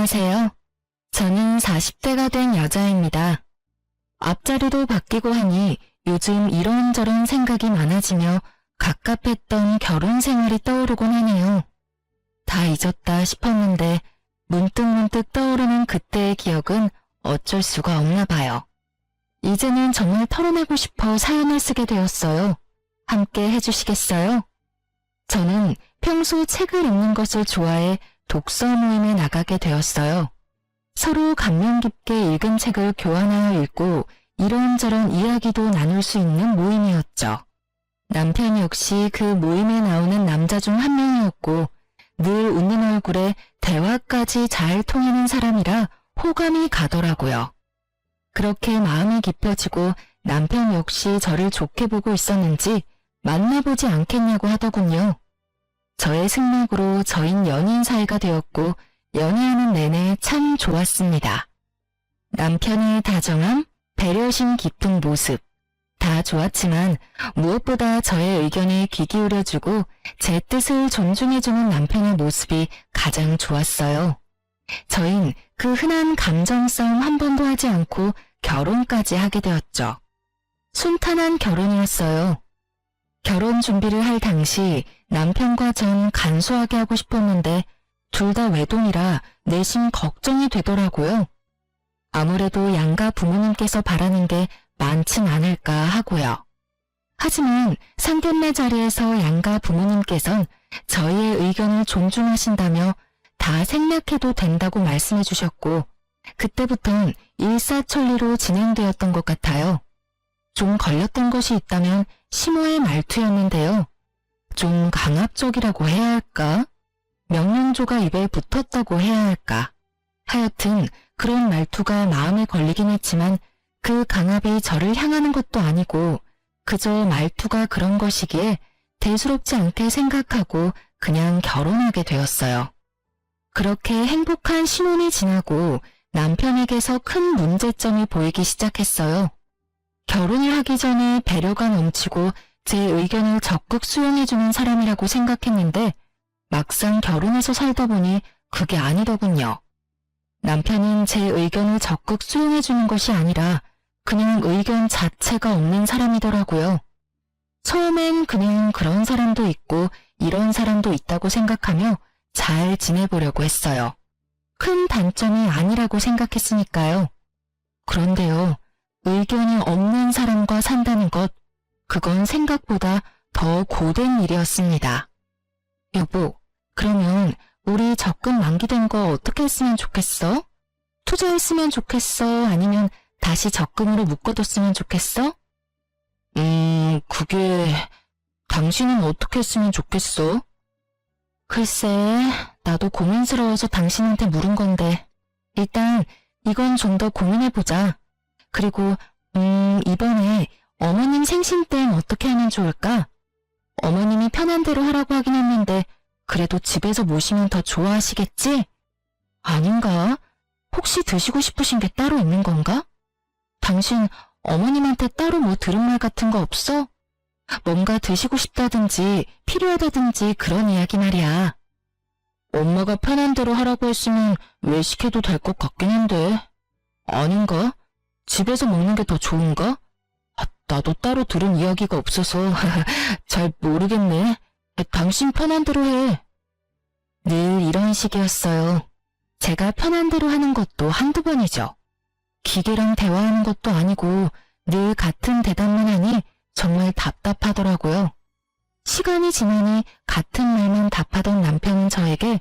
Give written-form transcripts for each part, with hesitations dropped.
안녕하세요. 저는 40대가 된 여자입니다. 앞자리도 바뀌고 하니 요즘 이런저런 생각이 많아지며 갑갑했던 결혼 생활이 떠오르곤 하네요. 다 잊었다 싶었는데 문득문득 떠오르는 그때의 기억은 어쩔 수가 없나 봐요. 이제는 정말 털어내고 싶어 사연을 쓰게 되었어요. 함께 해주시겠어요? 저는 평소 책을 읽는 것을 좋아해 독서 모임에 나가게 되었어요. 서로 감명 깊게 읽은 책을 교환하여 읽고 이런저런 이야기도 나눌 수 있는 모임이었죠. 남편 역시 그 모임에 나오는 남자 중 한 명이었고 늘 웃는 얼굴에 대화까지 잘 통하는 사람이라 호감이 가더라고요. 그렇게 마음이 깊어지고 남편 역시 저를 좋게 보고 있었는지 만나보지 않겠냐고 하더군요. 저의 승낙으로 저흰 연인 사이가 되었고 연애하는 내내 참 좋았습니다. 남편의 다정함, 배려심 깊은 모습, 다 좋았지만 무엇보다 저의 의견에 귀 기울여주고 제 뜻을 존중해주는 남편의 모습이 가장 좋았어요. 저흰 그 흔한 감정 싸움 한 번도 하지 않고 결혼까지 하게 되었죠. 순탄한 결혼이었어요. 결혼 준비를 할 당시 남편과 전 간소하게 하고 싶었는데 둘 다 외동이라 내심 걱정이 되더라고요. 아무래도 양가 부모님께서 바라는 게 많진 않을까 하고요. 하지만 상견례 자리에서 양가 부모님께선 저희의 의견을 존중하신다며 다 생략해도 된다고 말씀해 주셨고 그때부턴 일사천리로 진행되었던 것 같아요. 좀 걸렸던 것이 있다면 시모의 말투였는데요. 좀 강압적이라고 해야 할까? 명령조가 입에 붙었다고 해야 할까? 하여튼 그런 말투가 마음에 걸리긴 했지만 그 강압이 저를 향하는 것도 아니고 그저 말투가 그런 것이기에 대수롭지 않게 생각하고 그냥 결혼하게 되었어요. 그렇게 행복한 신혼이 지나고 남편에게서 큰 문제점이 보이기 시작했어요. 결혼을 하기 전에 배려가 넘치고 제 의견을 적극 수용해주는 사람이라고 생각했는데 막상 결혼해서 살다 보니 그게 아니더군요. 남편은 제 의견을 적극 수용해주는 것이 아니라 그냥 의견 자체가 없는 사람이더라고요. 처음엔 그냥 그런 사람도 있고 이런 사람도 있다고 생각하며 잘 지내보려고 했어요. 큰 단점이 아니라고 생각했으니까요. 그런데요, 의견이 없는 사람과 산다는 것, 그건 생각보다 더 고된 일이었습니다. 여보, 그러면 우리 적금 만기된 거 어떻게 했으면 좋겠어? 투자했으면 좋겠어? 아니면 다시 적금으로 묶어뒀으면 좋겠어? 그게... 당신은 어떻게 했으면 좋겠어? 글쎄, 나도 고민스러워서 당신한테 물은 건데 일단 이건 좀 더 고민해보자. 그리고 이번에 어머님 생신 땐 어떻게 하면 좋을까? 어머님이 편한 대로 하라고 하긴 했는데 그래도 집에서 모시면 더 좋아하시겠지? 아닌가? 혹시 드시고 싶으신 게 따로 있는 건가? 당신 어머님한테 따로 뭐 들은 말 같은 거 없어? 뭔가 드시고 싶다든지 필요하다든지 그런 이야기 말이야. 엄마가 편한 대로 하라고 했으면 외식해도 될 것 같긴 한데. 아닌가? 집에서 먹는 게 더 좋은가? 나도 따로 들은 이야기가 없어서 잘 모르겠네. 당신 편한 대로 해. 늘 이런 식이었어요. 제가 편한 대로 하는 것도 한두 번이죠. 기계랑 대화하는 것도 아니고 늘 같은 대답만 하니 정말 답답하더라고요. 시간이 지나니 같은 말만 답하던 남편은 저에게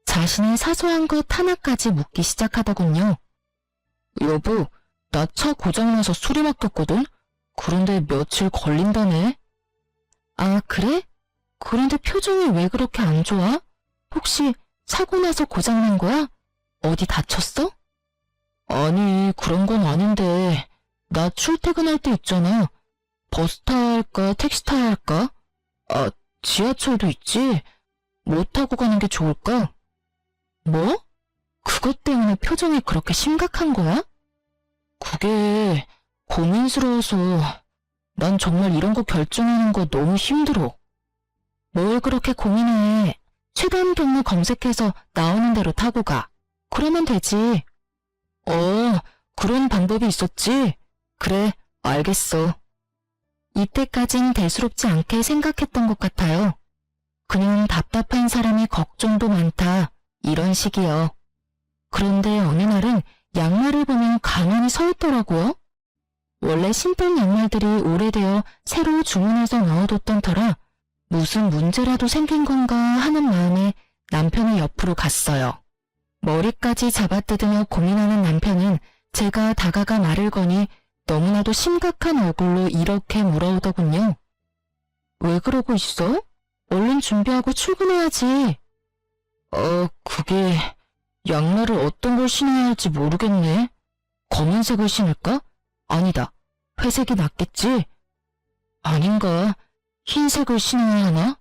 자신의 사소한 것 하나까지 묻기 시작하더군요. 여보, 나 차 고장나서 수리 맡겼거든? 그런데 며칠 걸린다네. 아, 그래? 그런데 표정이 왜 그렇게 안 좋아? 혹시 사고 나서 고장난 거야? 어디 다쳤어? 아니, 그런 건 아닌데 나 출퇴근할 때 있잖아. 버스 타야 할까, 택시 타야 할까? 아, 지하철도 있지? 뭐 타고 가는 게 좋을까? 뭐? 그것 때문에 표정이 그렇게 심각한 거야? 그게 고민스러워서 난 정말 이런 거 결정하는 거 너무 힘들어. 뭘 그렇게 고민해. 최단 경로 검색해서 나오는 대로 타고 가. 그러면 되지. 그런 방법이 있었지? 그래, 알겠어. 이때까진 대수롭지 않게 생각했던 것 같아요. 그냥 답답한 사람이 걱정도 많다, 이런 식이요. 그런데 어느 날은 양말을 보면 가만히 서 있더라고요. 원래 신던 양말들이 오래되어 새로 주문해서 넣어뒀던 터라 무슨 문제라도 생긴 건가 하는 마음에 남편의 옆으로 갔어요. 머리까지 잡아뜯으며 고민하는 남편은 제가 다가가 말을 거니 너무나도 심각한 얼굴로 이렇게 물어오더군요. 왜 그러고 있어? 얼른 준비하고 출근해야지. 그게 양말을 어떤 걸 신어야 할지 모르겠네. 검은색을 신을까? 아니다. 회색이 낫겠지? 아닌가? 흰색을 신어야 하나?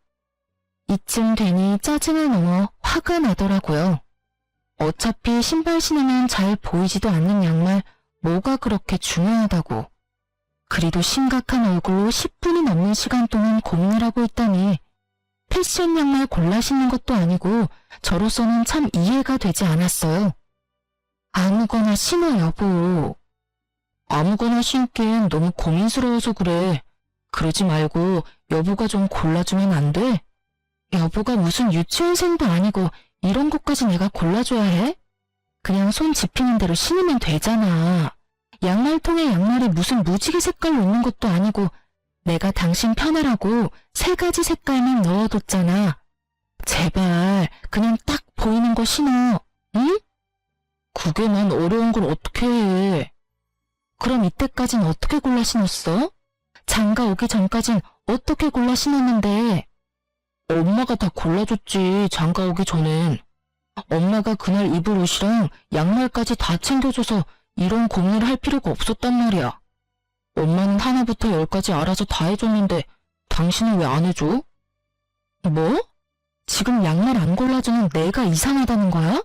이쯤 되니 짜증을 넘어 화가 나더라고요. 어차피 신발 신으면 잘 보이지도 않는 양말 뭐가 그렇게 중요하다고. 그리도 심각한 얼굴로 10분이 넘는 시간 동안 고민을 하고 있다니 패션 양말 골라 신는 것도 아니고 저로서는 참 이해가 되지 않았어요. 아무거나 신어 여보. 아무거나 신기엔 너무 고민스러워서 그래. 그러지 말고 여보가 좀 골라주면 안 돼? 여보가 무슨 유치원생도 아니고 이런 것까지 내가 골라줘야 해? 그냥 손 집히는 대로 신으면 되잖아. 양말통에 양말이 무슨 무지개 색깔로 있는 것도 아니고 내가 당신 편하라고 3가지 색깔만 넣어뒀잖아. 제발 그냥 딱 보이는 거 신어. 응? 그게 난 어려운 걸 어떻게 해. 그럼 이때까진 어떻게 골라 신었어? 장가 오기 전까진 어떻게 골라 신었는데? 엄마가 다 골라줬지, 장가 오기 전엔. 엄마가 그날 입을 옷이랑 양말까지 다 챙겨줘서 이런 고민을 할 필요가 없었단 말이야. 엄마는 하나부터 10까지 알아서 다 해줬는데 당신은 왜 안 해줘? 뭐? 지금 양말 안 골라주는 내가 이상하다는 거야?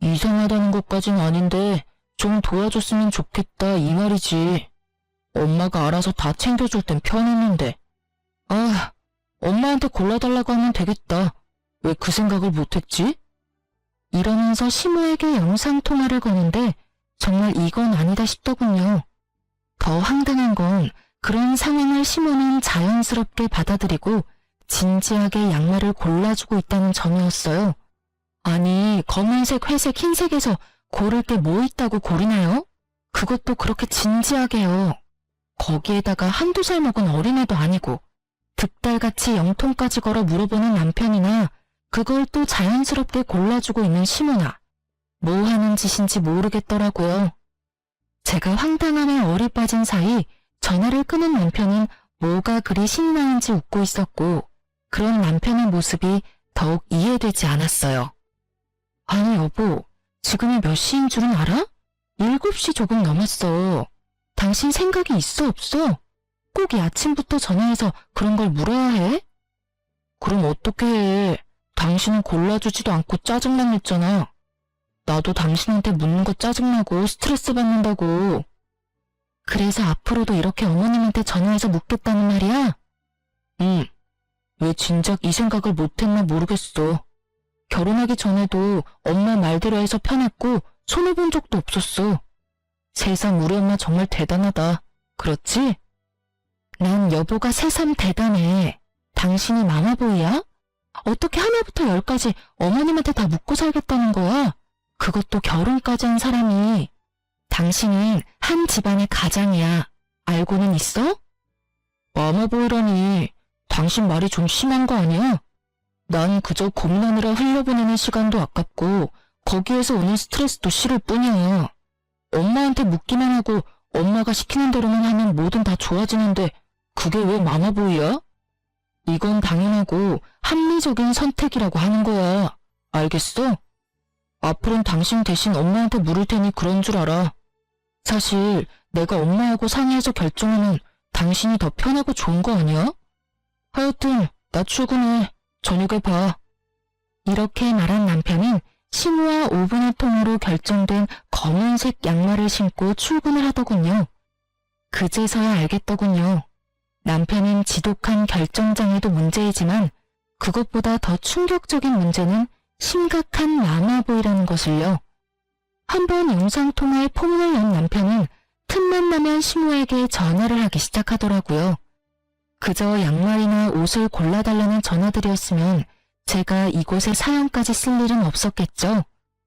이상하다는 것까진 아닌데 좀 도와줬으면 좋겠다 이 말이지. 엄마가 알아서 다 챙겨줄 땐 편했는데. 엄마한테 골라달라고 하면 되겠다. 왜 그 생각을 못했지? 이러면서 시모에게 영상통화를 거는데 정말 이건 아니다 싶더군요. 더 황당한 건 그런 상황을 시모는 자연스럽게 받아들이고 진지하게 양말을 골라주고 있다는 점이었어요. 아니, 검은색, 회색, 흰색에서 고를 게 뭐 있다고 고르나요? 그것도 그렇게 진지하게요. 거기에다가 한두 살 먹은 어린애도 아니고 득달같이 영통까지 걸어 물어보는 남편이나 그걸 또 자연스럽게 골라주고 있는 시모나 뭐 하는 짓인지 모르겠더라고요. 제가 황당함에 얼이 빠진 사이 전화를 끊은 남편은 뭐가 그리 신이 나는지 웃고 있었고 그런 남편의 모습이 더욱 이해되지 않았어요. 아니 여보, 지금이 몇 시인 줄은 알아? 7시 조금 넘었어. 당신 생각이 있어 없어? 꼭 이 아침부터 전화해서 그런 걸 물어야 해? 그럼 어떻게 해? 당신은 골라주지도 않고 짜증만 냈잖아. 나도 당신한테 묻는 거 짜증나고 스트레스 받는다고. 그래서 앞으로도 이렇게 어머님한테 전화해서 묻겠다는 말이야? 응. 왜 진작 이 생각을 못했나 모르겠어. 결혼하기 전에도 엄마 말대로 해서 편했고 손해본 적도 없었어. 세상 우리 엄마 정말 대단하다. 그렇지? 난 여보가 새삼 대단해. 당신이 마마보이야? 어떻게 하나부터 10까지 어머님한테 다 묻고 살겠다는 거야? 그것도 결혼까지 한 사람이. 당신은 한 집안의 가장이야. 알고는 있어? 마마보이라니. 당신 말이 좀 심한 거 아니야? 난 그저 고민하느라 흘려보내는 시간도 아깝고 거기에서 오는 스트레스도 싫을 뿐이야. 엄마한테 묻기만 하고 엄마가 시키는 대로만 하면 뭐든 다 좋아지는데 그게 왜 마마보이야? 이건 당연하고 합리적인 선택이라고 하는 거야. 알겠어? 앞으로는 당신 대신 엄마한테 물을 테니 그런 줄 알아. 사실 내가 엄마하고 상의해서 결정하면 당신이 더 편하고 좋은 거 아니야? 하여튼 나 출근해. 저녁에 봐. 이렇게 말한 남편은 시모와 5분의 통으로 결정된 검은색 양말을 신고 출근을 하더군요. 그제서야 알겠더군요. 남편은 지독한 결정장애도 문제이지만 그것보다 더 충격적인 문제는 심각한 마마보이라는 것을요. 한번 영상통화에 포문을 연 남편은 틈만 나면 시모에게 전화를 하기 시작하더라고요. 그저 양말이나 옷을 골라달라는 전화들이었으면 제가 이곳에 사연까지 쓸 일은 없었겠죠.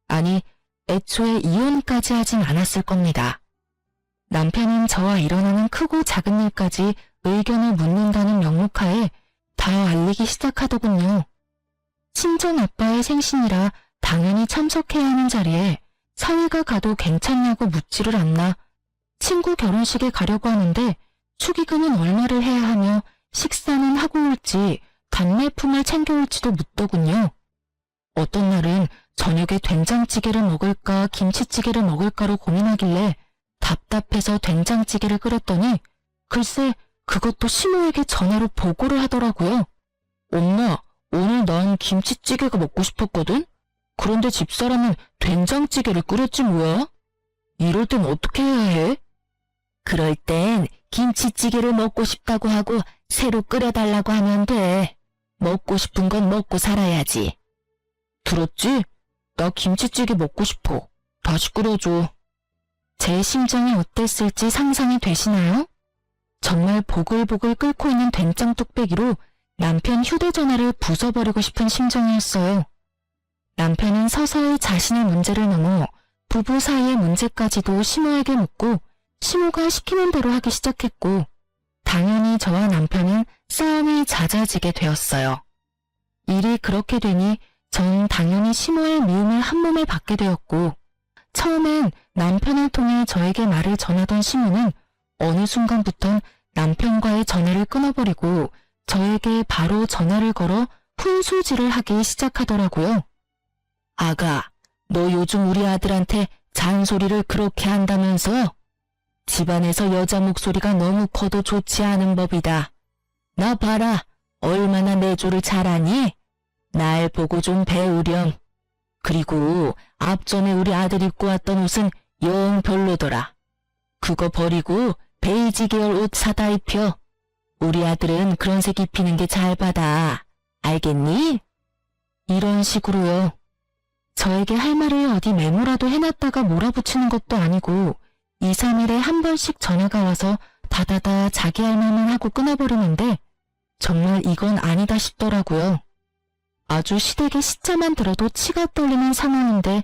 아니, 애초에 이혼까지 하진 않았을 겁니다. 남편은 저와 일어나는 크고 작은 일까지 의견을 묻는다는 명목하에 다 알리기 시작하더군요. 친정 아빠의 생신이라 당연히 참석해야 하는 자리에 사위가 가도 괜찮냐고 묻지를 않나. 친구 결혼식에 가려고 하는데 축의금은 얼마를 해야 하며 식사는 하고 올지 답례품을 챙겨올지도 묻더군요. 어떤 날은 저녁에 된장찌개를 먹을까 김치찌개를 먹을까로 고민하길래 답답해서 된장찌개를 끓였더니 글쎄 그것도 시모에게 전화로 보고를 하더라고요. 엄마, 오늘 난 김치찌개가 먹고 싶었거든? 그런데 집사람은 된장찌개를 끓였지 뭐야? 이럴 땐 어떻게 해야 해? 그럴 땐 김치찌개를 먹고 싶다고 하고 새로 끓여달라고 하면 돼. 먹고 싶은 건 먹고 살아야지. 들었지? 나 김치찌개 먹고 싶어. 다시 끓여줘. 제 심정이 어땠을지 상상이 되시나요? 정말 보글보글 끓고 있는 된장 뚝배기로 남편 휴대전화를 부숴버리고 싶은 심정이었어요. 남편은 서서히 자신의 문제를 넘어 부부 사이의 문제까지도 시모에게 묻고 시모가 시키는 대로 하기 시작했고 당연히 저와 남편은 싸움이 잦아지게 되었어요. 일이 그렇게 되니 전 당연히 시모의 미움을 한몸에 받게 되었고 처음엔 남편을 통해 저에게 말을 전하던 시모는 어느 순간부턴 남편과의 전화를 끊어버리고 저에게 바로 전화를 걸어 훈수질을 하기 시작하더라고요. 아가, 너 요즘 우리 아들한테 잔소리를 그렇게 한다면서? 집안에서 여자 목소리가 너무 커도 좋지 않은 법이다. 나 봐라, 얼마나 내조를 잘하니? 날 보고 좀 배우렴. 그리고 앞전에 우리 아들 입고 왔던 옷은 영 별로더라. 그거 버리고 베이지 계열 옷 사다 입혀. 우리 아들은 그런 색 입히는 게 잘 받아. 알겠니? 이런 식으로요. 저에게 할 말을 어디 메모라도 해놨다가 몰아붙이는 것도 아니고 2, 3일에 한 번씩 전화가 와서 다다다 자기 할 말만 하고 끊어버리는데 정말 이건 아니다 싶더라고요. 아주 시댁의 시자만 들어도 치가 떨리는 상황인데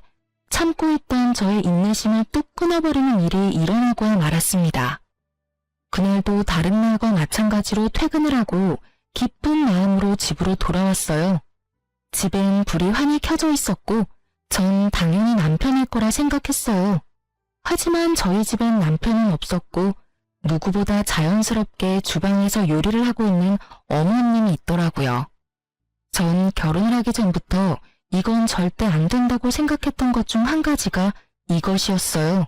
참고 있던 저의 인내심을 뚝 끊어버리는 일이 일어나고야 말았습니다. 그날도 다른 날과 마찬가지로 퇴근을 하고 기쁜 마음으로 집으로 돌아왔어요. 집엔 불이 환히 켜져 있었고 전 당연히 남편일 거라 생각했어요. 하지만 저희 집엔 남편은 없었고 누구보다 자연스럽게 주방에서 요리를 하고 있는 어머님이 있더라고요. 전 결혼을 하기 전부터 이건 절대 안 된다고 생각했던 것 중 한 가지가 이것이었어요.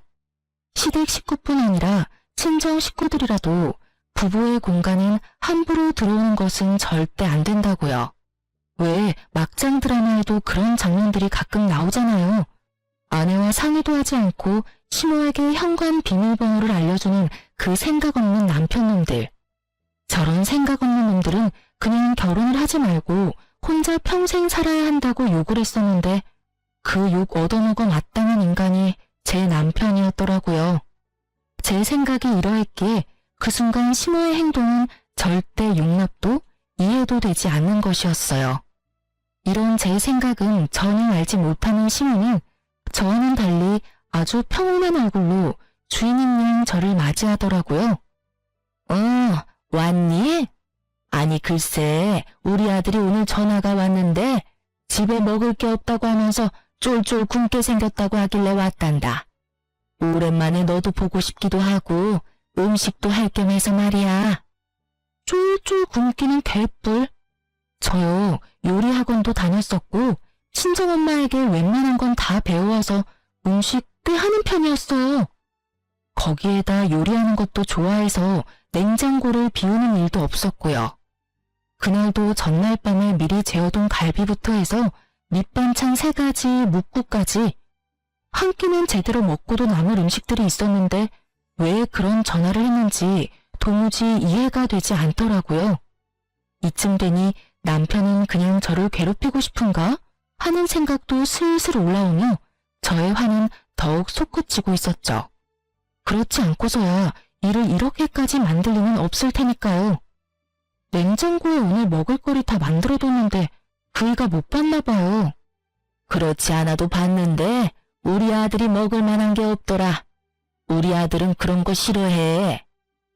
시댁 식구뿐 아니라 친정 식구들이라도 부부의 공간은 함부로 들어오는 것은 절대 안 된다고요. 왜 막장 드라마에도 그런 장면들이 가끔 나오잖아요. 아내와 상의도 하지 않고 시모에게 현관 비밀번호를 알려주는 그 생각 없는 남편놈들. 저런 생각 없는 놈들은 그냥 결혼을 하지 말고 혼자 평생 살아야 한다고 욕을 했었는데 그 욕 얻어먹어 마땅한 인간이 제 남편이었더라고요. 제 생각이 이러했기에 그 순간 시모의 행동은 절대 용납도 이해도 되지 않는 것이었어요. 이런 제 생각은 전혀 알지 못하는 시모는 저와는 달리 아주 평온한 얼굴로 주인인 양 저를 맞이하더라고요. 왔니? 아니 글쎄 우리 아들이 오늘 전화가 왔는데 집에 먹을 게 없다고 하면서 쫄쫄 굶게 생겼다고 하길래 왔단다. 오랜만에 너도 보고 싶기도 하고 음식도 할 겸 해서 말이야. 쫄쫄 굶기는 개뿔. 저요 요리 학원도 다녔었고 친정엄마에게 웬만한 건 다 배워와서 음식 꽤 하는 편이었어요. 거기에다 요리하는 것도 좋아해서 냉장고를 비우는 일도 없었고요. 그날도 전날 밤에 미리 재워둔 갈비부터 해서 밑반찬 3가지, 묵국까지 한 끼는 제대로 먹고도 남을 음식들이 있었는데 왜 그런 전화를 했는지 도무지 이해가 되지 않더라고요. 이쯤 되니 남편은 그냥 저를 괴롭히고 싶은가 하는 생각도 슬슬 올라오며 저의 화는 더욱 계속 솟구치고 있었죠. 그렇지 않고서야 일을 이렇게까지 만들 리는 없을 테니까요. 냉장고에 오늘 먹을거리 다 만들어뒀는데 그이가 못 봤나 봐요. 그렇지 않아도 봤는데 우리 아들이 먹을 만한 게 없더라. 우리 아들은 그런 거 싫어해.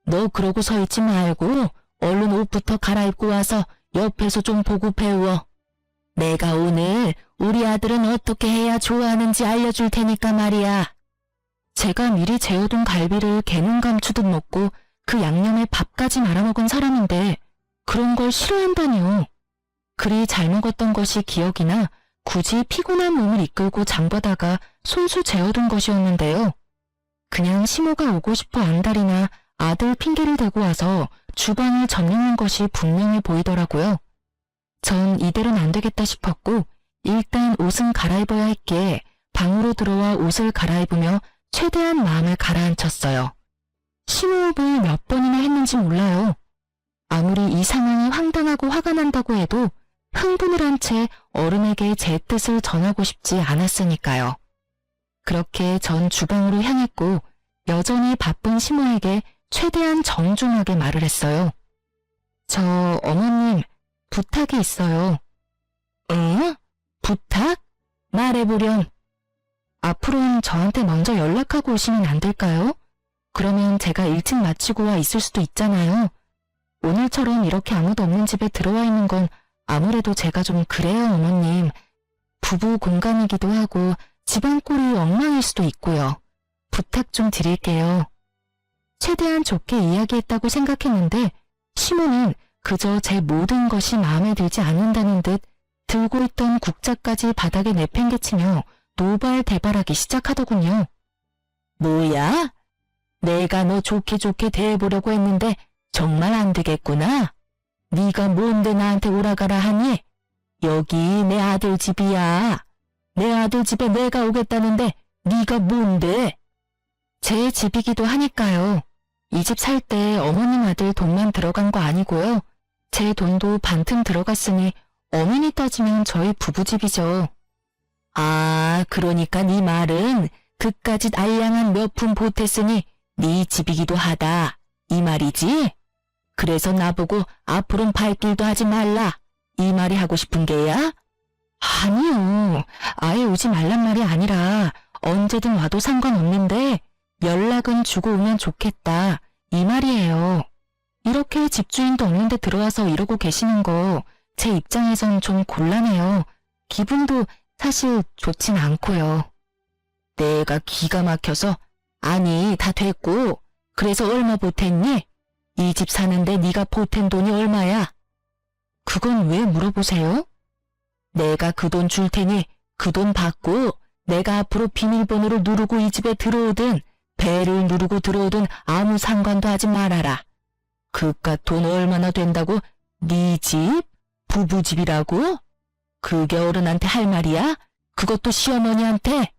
너 그러고 서 있지 말고 얼른 옷부터 갈아입고 와서 옆에서 좀 보고 배워. 내가 오늘 우리 아들은 어떻게 해야 좋아하는지 알려줄 테니까 말이야. 제가 미리 재워둔 갈비를 개눈 감추듯 먹고 그 양념에 밥까지 말아먹은 사람인데 그런 걸 싫어한다니요. 그리 잘 먹었던 것이 기억이나 굳이 피곤한 몸을 이끌고 장보다가 손수 재워둔 것이었는데요. 그냥 시모가 오고 싶어 안달이나 아들 핑계를 대고 와서 주방을 점령한 것이 분명해 보이더라고요. 전 이대로는 안 되겠다 싶었고 일단 옷은 갈아입어야 했기에 방으로 들어와 옷을 갈아입으며 최대한 마음을 가라앉혔어요. 심호흡을 몇 번이나 했는지 몰라요. 아무리 이 상황이 황당하고 화가 난다고 해도 흥분을 한 채 어른에게 제 뜻을 전하고 싶지 않았으니까요. 그렇게 전 주방으로 향했고 여전히 바쁜 시모에게 최대한 정중하게 말을 했어요. 저 어머님 부탁이 있어요. 응? 부탁? 말해보렴. 앞으로는 저한테 먼저 연락하고 오시면 안 될까요? 그러면 제가 일찍 마치고 와 있을 수도 있잖아요. 오늘처럼 이렇게 아무도 없는 집에 들어와 있는 건 아무래도 제가 좀 그래요, 어머님. 부부 공간이기도 하고 집안 꼴이 엉망일 수도 있고요. 부탁 좀 드릴게요. 최대한 좋게 이야기했다고 생각했는데 시모는 그저 제 모든 것이 마음에 들지 않는다는 듯 들고 있던 국자까지 바닥에 내팽개치며 노발대발하기 시작하더군요. 뭐야? 내가 너 좋게 대해보려고 했는데 정말 안 되겠구나. 네가 뭔데 나한테 오라가라 하니? 여기 내 아들 집이야. 내 아들 집에 내가 오겠다는데 네가 뭔데? 제 집이기도 하니까요. 이 집 살 때 어머님 아들 돈만 들어간 거 아니고요. 제 돈도 반틈 들어갔으니 어머니 따지면 저희 부부집이죠. 아, 그러니까 네 말은 그까짓 알량한 몇 푼 보탰으니 네 집이기도 하다. 이 말이지? 그래서 나보고 앞으로는 발길도 하지 말라. 이 말이 하고 싶은 게야? 아니요. 아예 오지 말란 말이 아니라 언제든 와도 상관없는데 연락은 주고 오면 좋겠다. 이 말이에요. 이렇게 집주인도 없는데 들어와서 이러고 계시는 거 제 입장에선 좀 곤란해요. 기분도 사실 좋진 않고요. 내가 기가 막혀서 아니 다 됐고 그래서 얼마 보탰니? 이 집 사는데 네가 보탠 돈이 얼마야? 그건 왜 물어보세요? 내가 그 돈 줄 테니 그 돈 받고 내가 앞으로 비밀번호를 누르고 이 집에 들어오든 배를 누르고 들어오든 아무 상관도 하지 말아라. 그깟 돈 얼마나 된다고? 네 집? 부부집이라고? 그게 어른한테 할 말이야? 그것도 시어머니한테?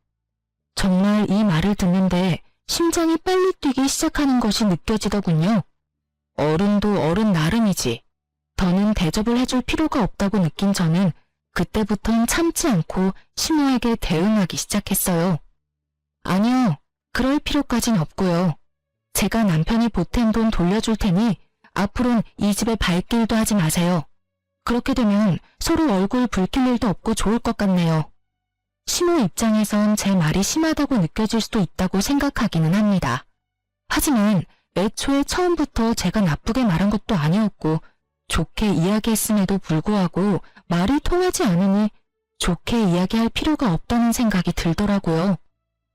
정말 이 말을 듣는데 심장이 빨리 뛰기 시작하는 것이 느껴지더군요. 어른도 어른 나름이지. 더는 대접을 해줄 필요가 없다고 느낀 저는 그때부턴 참지 않고 시모에게 대응하기 시작했어요. 아니요, 그럴 필요까진 없고요. 제가 남편이 보탠 돈 돌려줄 테니 앞으론 이 집에 발길도 하지 마세요. 그렇게 되면 서로 얼굴 붉힐 일도 없고 좋을 것 같네요. 시모 입장에선 제 말이 심하다고 느껴질 수도 있다고 생각하기는 합니다. 하지만 애초에 처음부터 제가 나쁘게 말한 것도 아니었고 좋게 이야기했음에도 불구하고 말이 통하지 않으니 좋게 이야기할 필요가 없다는 생각이 들더라고요.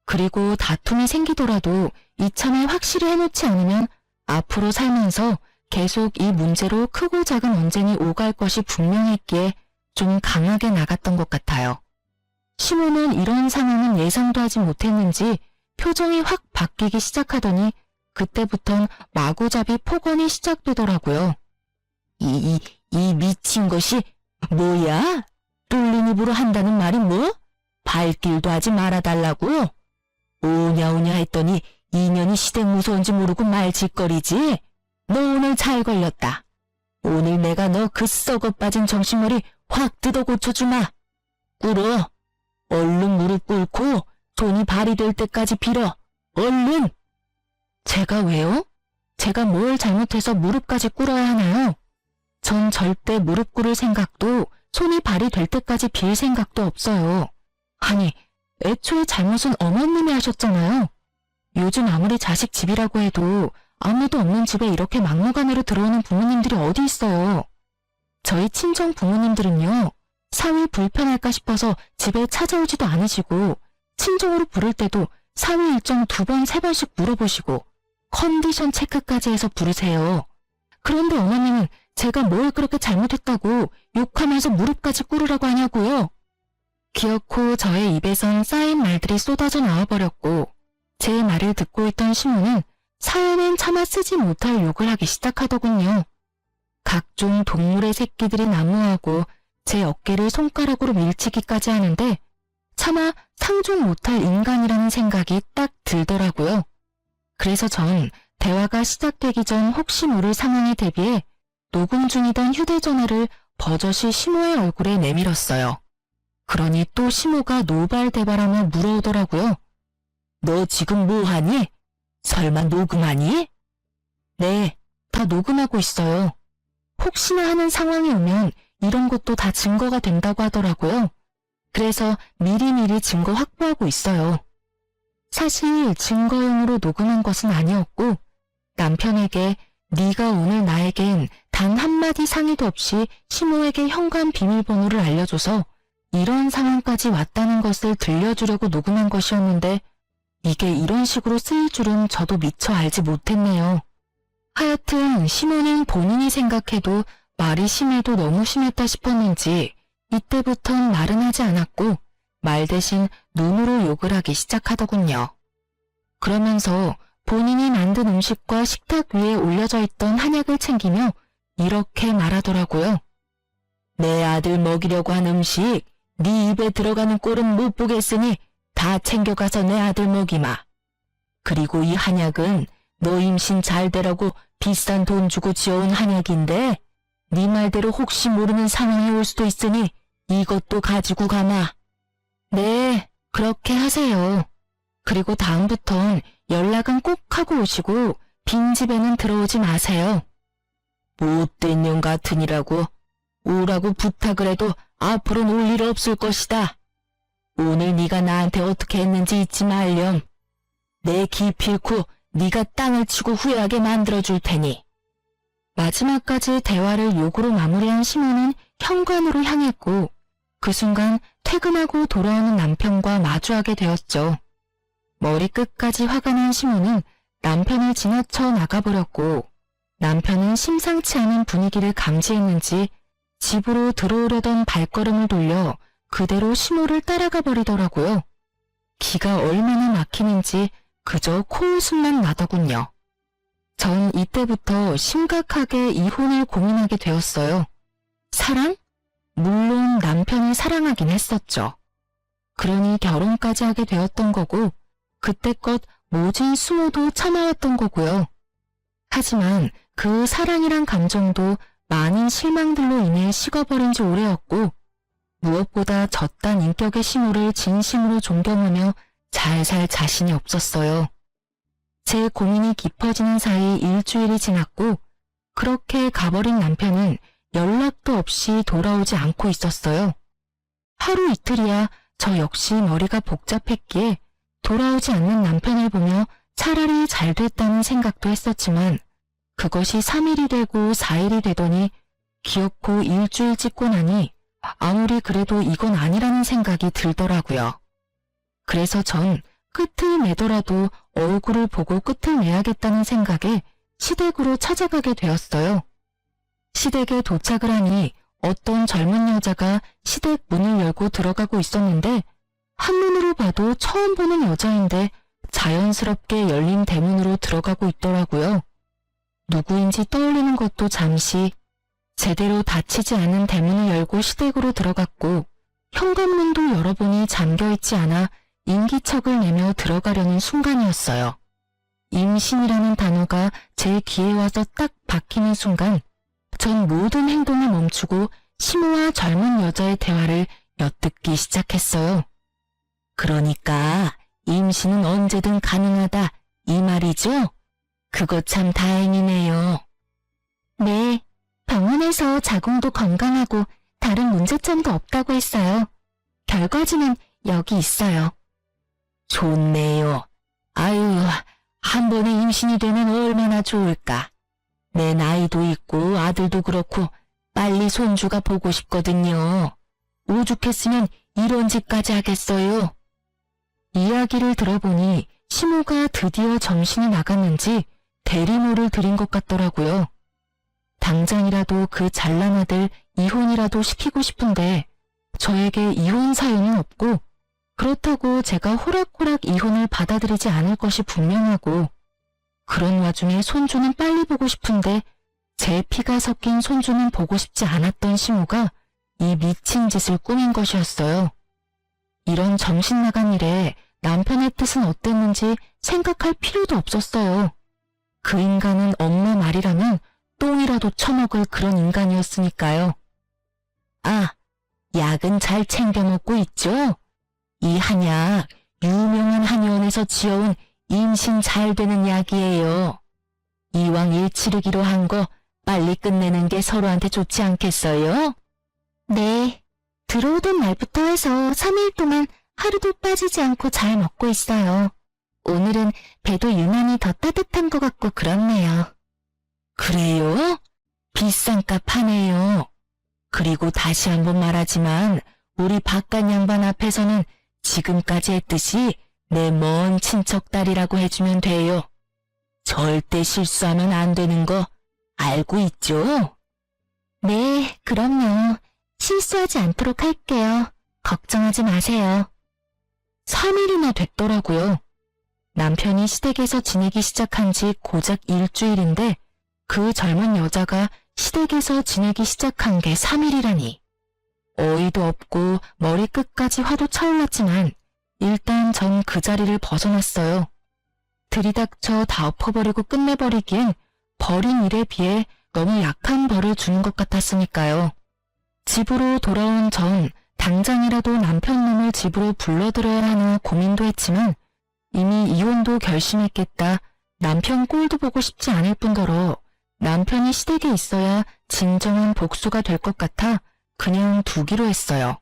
그리고 다툼이 생기더라도 이참에 확실히 해놓지 않으면 앞으로 살면서 계속 이 문제로 크고 작은 언쟁이 오갈 것이 분명했기에 좀 강하게 나갔던 것 같아요. 시모는 이런 상황은 예상도 하지 못했는지 표정이 확 바뀌기 시작하더니 그때부턴 마구잡이 폭언이 시작되더라고요. 이 미친 것이 뭐야? 뚫린 입으로 한다는 말이 뭐? 발길도 하지 말아달라고? 오냐오냐 했더니 이년이 시댁 무서운지 모르고 말짓거리지? 너 오늘 잘 걸렸다. 오늘 내가 너 그 썩어 빠진 정신머리 확 뜯어 고쳐주마. 꿇어. 얼른 무릎 꿇고 손이 발이 될 때까지 빌어. 얼른! 제가 왜요? 제가 뭘 잘못해서 무릎까지 꿇어야 하나요? 전 절대 무릎 꿇을 생각도 손이 발이 될 때까지 빌 생각도 없어요. 아니, 애초에 잘못은 어머님이 하셨잖아요. 요즘 아무리 자식 집이라고 해도 아무도 없는 집에 이렇게 막무가내로 들어오는 부모님들이 어디 있어요. 저희 친정 부모님들은요, 사위 불편할까 싶어서 집에 찾아오지도 않으시고 친정으로 부를 때도 사위 일정 2번, 3번씩 물어보시고 컨디션 체크까지 해서 부르세요. 그런데 어머님은 제가 뭘 그렇게 잘못했다고 욕하면서 무릎까지 꿇으라고 하냐고요. 기어코 저의 입에선 쌓인 말들이 쏟아져 나와버렸고 제 말을 듣고 있던 시모는 사연은 차마 쓰지 못할 욕을 하기 시작하더군요. 각종 동물의 새끼들이 난무하고 제 어깨를 손가락으로 밀치기까지 하는데 차마 상종 못할 인간이라는 생각이 딱 들더라고요. 그래서 전 대화가 시작되기 전 혹시 모를 상황에 대비해 녹음 중이던 휴대전화를 버젓이 시모의 얼굴에 내밀었어요. 그러니 또 시모가 노발대발하며 물어오더라고요. 너 지금 뭐하니? 설마 녹음하니? 네, 다 녹음하고 있어요. 혹시나 하는 상황이 오면 이런 것도 다 증거가 된다고 하더라고요. 그래서 미리미리 증거 확보하고 있어요. 사실 증거용으로 녹음한 것은 아니었고 남편에게 네가 오늘 나에겐 단 한마디 상의도 없이 시모에게 현관 비밀번호를 알려줘서 이런 상황까지 왔다는 것을 들려주려고 녹음한 것이었는데 이게 이런 식으로 쓰일 줄은 저도 미처 알지 못했네요. 하여튼 시모는 본인이 생각해도 말이 심해도 너무 심했다 싶었는지 이때부턴 말은 하지 않았고 말 대신 눈으로 욕을 하기 시작하더군요. 그러면서 본인이 만든 음식과 식탁 위에 올려져 있던 한약을 챙기며 이렇게 말하더라고요. 내 아들 먹이려고 한 음식 네 입에 들어가는 꼴은 못 보겠으니 다 챙겨가서 내 아들 먹이마. 그리고 이 한약은 너 임신 잘 되라고 비싼 돈 주고 지어온 한약인데 네 말대로 혹시 모르는 상황이 올 수도 있으니 이것도 가지고 가마. 네, 그렇게 하세요. 그리고 다음부턴 연락은 꼭 하고 오시고 빈집에는 들어오지 마세요. 못된 년 같으니라고 오라고 부탁을 해도 앞으로는 올 일 없을 것이다. 오늘 네가 나한테 어떻게 했는지 잊지 말렴. 내 기필코 네가 땅을 치고 후회하게 만들어줄 테니. 마지막까지 대화를 욕으로 마무리한 시모는 현관으로 향했고 그 순간 퇴근하고 돌아오는 남편과 마주하게 되었죠. 머리끝까지 화가 난 시모는 남편을 지나쳐 나가버렸고 남편은 심상치 않은 분위기를 감지했는지 집으로 들어오려던 발걸음을 돌려 그대로 시모를 따라가 버리더라고요. 기가 얼마나 막히는지 그저 코웃음만 나더군요. 전 이때부터 심각하게 이혼을 고민하게 되었어요. 사랑? 물론 남편을 사랑하긴 했었죠. 그러니 결혼까지 하게 되었던 거고 그때껏 모진 수모도 참아왔던 거고요. 하지만 그 사랑이란 감정도 많은 실망들로 인해 식어버린 지 오래였고 무엇보다 저딴 인격의 시모를 진심으로 존경하며 잘 살 자신이 없었어요. 제 고민이 깊어지는 사이 일주일이 지났고 그렇게 가버린 남편은 연락도 없이 돌아오지 않고 있었어요. 하루 이틀이야 저 역시 머리가 복잡했기에 돌아오지 않는 남편을 보며 차라리 잘 됐다는 생각도 했었지만 그것이 3일이 되고 4일이 되더니 기어코 일주일 찍고 나니 아무리 그래도 이건 아니라는 생각이 들더라고요. 그래서 전 끝을 내더라도 얼굴을 보고 끝을 내야겠다는 생각에 시댁으로 찾아가게 되었어요. 시댁에 도착을 하니 어떤 젊은 여자가 시댁 문을 열고 들어가고 있었는데 한눈으로 봐도 처음 보는 여자인데 자연스럽게 열린 대문으로 들어가고 있더라고요. 누구인지 떠올리는 것도 잠시 제대로 닫히지 않은 대문을 열고 시댁으로 들어갔고 현관문도 열어보니 잠겨있지 않아 인기척을 내며 들어가려는 순간이었어요. 임신이라는 단어가 제 귀에 와서 딱 박히는 순간 전 모든 행동을 멈추고 시모와 젊은 여자의 대화를 엿듣기 시작했어요. 그러니까 임신은 언제든 가능하다, 이 말이죠? 그거 참 다행이네요. 네, 병원에서 자궁도 건강하고 다른 문제점도 없다고 했어요. 결과지는 여기 있어요. 좋네요. 아유, 한 번에 임신이 되면 얼마나 좋을까. 내 나이도 있고 아들도 그렇고 빨리 손주가 보고 싶거든요. 오죽했으면 이런 짓까지 하겠어요. 이야기를 들어보니 시모가 드디어 정신이 나갔는지 대리모를 들인 것 같더라고요. 당장이라도 그 잘난 아들 이혼이라도 시키고 싶은데 저에게 이혼 사연은 없고 그렇다고 제가 호락호락 이혼을 받아들이지 않을 것이 분명하고 그런 와중에 손주는 빨리 보고 싶은데 제 피가 섞인 손주는 보고 싶지 않았던 시모가 이 미친 짓을 꾸민 것이었어요. 이런 정신 나간 일에 남편의 뜻은 어땠는지 생각할 필요도 없었어요. 그 인간은 엄마 말이라면 똥이라도 처먹을 그런 인간이었으니까요. 아, 약은 잘 챙겨 먹고 있죠? 이 한약 유명한 한의원에서 지어온 임신 잘 되는 약이에요. 이왕 일 치르기로 한 거 빨리 끝내는 게 서로한테 좋지 않겠어요? 네, 들어오던 날부터 해서 3일 동안 하루도 빠지지 않고 잘 먹고 있어요. 오늘은 배도 유난히 더 따뜻한 것 같고 그렇네요. 그래요? 비싼 값 하네요. 그리고 다시 한번 말하지만 우리 바깥 양반 앞에서는 지금까지 했듯이 내 먼 친척 딸이라고 해주면 돼요. 절대 실수하면 안 되는 거 알고 있죠? 네, 그럼요. 실수하지 않도록 할게요. 걱정하지 마세요. 3일이나 됐더라고요. 남편이 시댁에서 지내기 시작한 지 고작 일주일인데 그 젊은 여자가 시댁에서 지내기 시작한 게 3일이라니. 어이도 없고 머리끝까지 화도 차올랐지만 일단 전 그 자리를 벗어났어요. 들이닥쳐 다 엎어버리고 끝내버리기엔 벌인 일에 비해 너무 약한 벌을 주는 것 같았으니까요. 집으로 돌아온 전 당장이라도 남편 놈을 집으로 불러들여야 하나 고민도 했지만 이미 이혼도 결심했겠다. 남편 꼴도 보고 싶지 않을 뿐더러 남편이 시댁에 있어야 진정한 복수가 될 것 같아 그냥 두기로 했어요.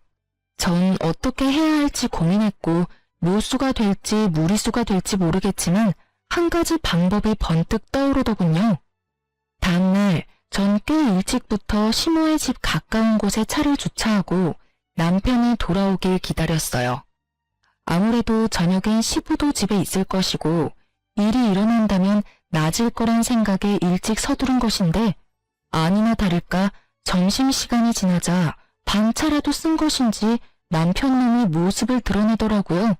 전 어떻게 해야 할지 고민했고 묘수가 될지 무리수가 될지 모르겠지만 한 가지 방법이 번뜩 떠오르더군요. 다음날 전 꽤 일찍부터 시모의 집 가까운 곳에 차를 주차하고 남편이 돌아오길 기다렸어요. 아무래도 저녁엔 시부도 집에 있을 것이고 일이 일어난다면 낮을 거란 생각에 일찍 서두른 것인데 아니나 다를까 점심시간이 지나자 반차라도 쓴 것인지 남편놈이 모습을 드러내더라고요.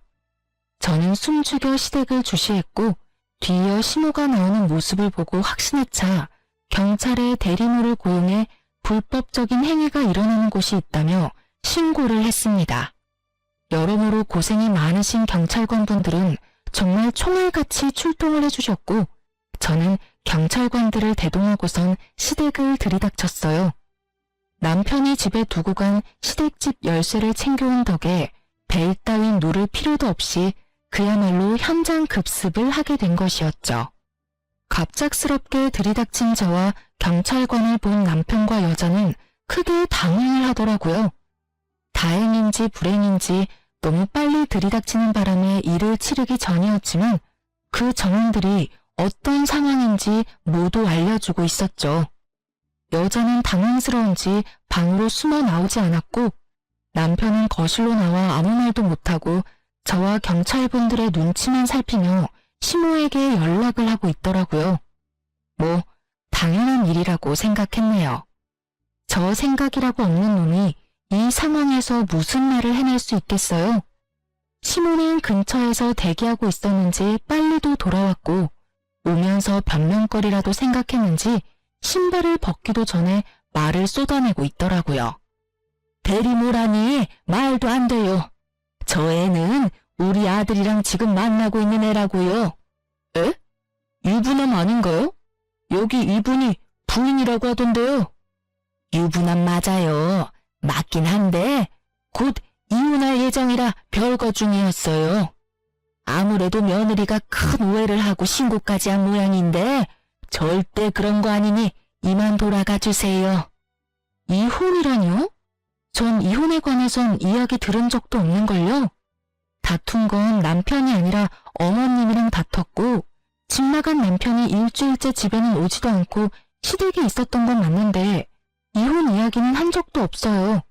저는 숨죽여 시댁을 주시했고 뒤이어 시모가 나오는 모습을 보고 확신해차 경찰에 대리모를 고용해 불법적인 행위가 일어나는 곳이 있다며 신고를 했습니다. 여러모로 고생이 많으신 경찰관분들은 정말 총알같이 출동을 해주셨고 저는 경찰관들을 대동하고선 시댁을 들이닥쳤어요. 남편이 집에 두고 간 시댁집 열쇠를 챙겨온 덕에 벨 따윈 누를 필요도 없이 그야말로 현장 급습을 하게 된 것이었죠. 갑작스럽게 들이닥친 저와 경찰관을 본 남편과 여자는 크게 당황을 하더라고요. 다행인지 불행인지 너무 빨리 들이닥치는 바람에 일을 치르기 전이었지만 그 정황들이 어떤 상황인지 모두 알려주고 있었죠. 여자는 당황스러운지 방으로 숨어 나오지 않았고 남편은 거실로 나와 아무 말도 못하고 저와 경찰분들의 눈치만 살피며 시모에게 연락을 하고 있더라고요. 뭐 당연한 일이라고 생각했네요. 저 생각이라고 없는 놈이 이 상황에서 무슨 말을 해낼 수 있겠어요? 시모는 근처에서 대기하고 있었는지 빨리도 돌아왔고 오면서 변명거리라도 생각했는지 신발을 벗기도 전에 말을 쏟아내고 있더라고요. 대리모라니 말도 안 돼요. 저 애는 우리 아들이랑 지금 만나고 있는 애라고요. 에? 유부남 아닌가요? 여기 이분이 부인이라고 하던데요. 유부남 맞아요. 맞긴 한데 곧 이혼할 예정이라 별거 중이었어요. 아무래도 며느리가 큰 오해를 하고 신고까지 한 모양인데 절대 그런 거 아니니 이만 돌아가 주세요. 이혼이라뇨? 전 이혼에 관해선 이야기 들은 적도 없는걸요. 다툰 건 남편이 아니라 어머님이랑 다퉜고 집 나간 남편이 일주일째 집에는 오지도 않고 시댁에 있었던 건 맞는데 이혼 이야기는 한 적도 없어요.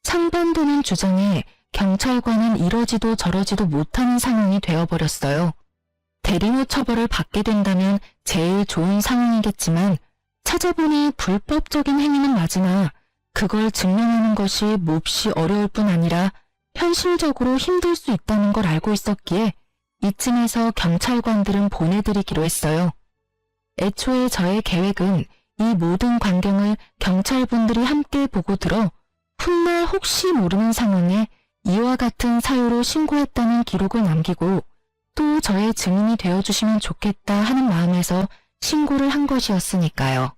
상반되는 주장에 경찰관은 이러지도 저러지도 못하는 상황이 되어버렸어요. 대리모 처벌을 받게 된다면 제일 좋은 상황이겠지만 찾아보니 불법적인 행위는 맞으나 그걸 증명하는 것이 몹시 어려울 뿐 아니라 현실적으로 힘들 수 있다는 걸 알고 있었기에 이쯤에서 경찰관들은 보내드리기로 했어요. 애초에 저의 계획은 이 모든 광경을 경찰분들이 함께 보고 들어 훗날 혹시 모르는 상황에 이와 같은 사유로 신고했다는 기록을 남기고 또 저의 증인이 되어주시면 좋겠다 하는 마음에서 신고를 한 것이었으니까요.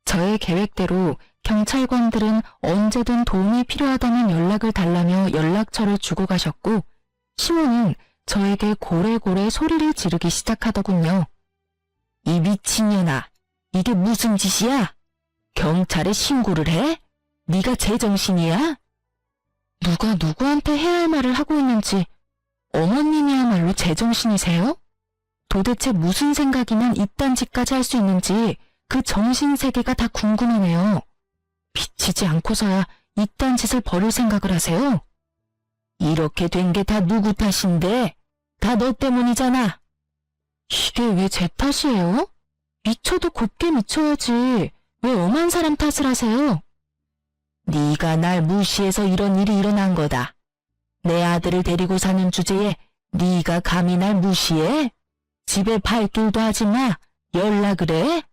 저의 계획대로 경찰관들은 언제든 도움이 필요하다면 연락을 달라며 연락처를 주고 가셨고 시모는 저에게 고래고래 소리를 지르기 시작하더군요. 이 미친년아, 이게 무슨 짓이야? 경찰에 신고를 해? 네가 제정신이야? 누가 누구한테 해야 할 말을 하고 있는지 어머님이야말로 제정신이세요? 도대체 무슨 생각이면 이딴 짓까지 할 수 있는지 그 정신세계가 다 궁금하네요. 미치지 않고서야 이딴 짓을 벌일 생각을 하세요? 이렇게 된 게 다 누구 탓인데? 다 너 때문이잖아. 이게 왜 제 탓이에요? 미쳐도 곱게 미쳐야지. 왜 엄한 사람 탓을 하세요? 네가 날 무시해서 이런 일이 일어난 거다. 내 아들을 데리고 사는 주제에 네가 감히 날 무시해? 집에 발길도 하지 마. 연락을 해?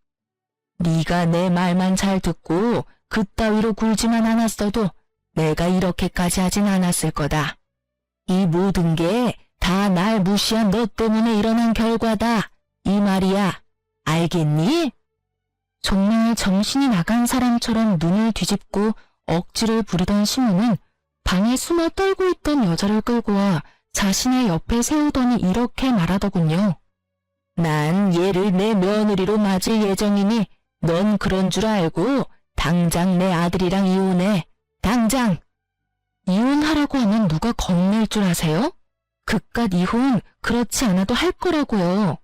네가 내 말만 잘 듣고 그따위로 굴지만 않았어도 내가 이렇게까지 하진 않았을 거다. 이 모든 게 다 날 무시한 너 때문에 일어난 결과다. 이 말이야. 알겠니? 정말 정신이 나간 사람처럼 눈을 뒤집고 억지를 부리던 시모는 방에 숨어 떨고 있던 여자를 끌고 와 자신의 옆에 세우더니 이렇게 말하더군요. 난 얘를 내 며느리로 맞을 예정이니 넌 그런 줄 알고 당장 내 아들이랑 이혼해. 당장! 이혼하라고 하면 누가 겁낼 줄 아세요? 그깟 이혼 그렇지 않아도 할 거라고요.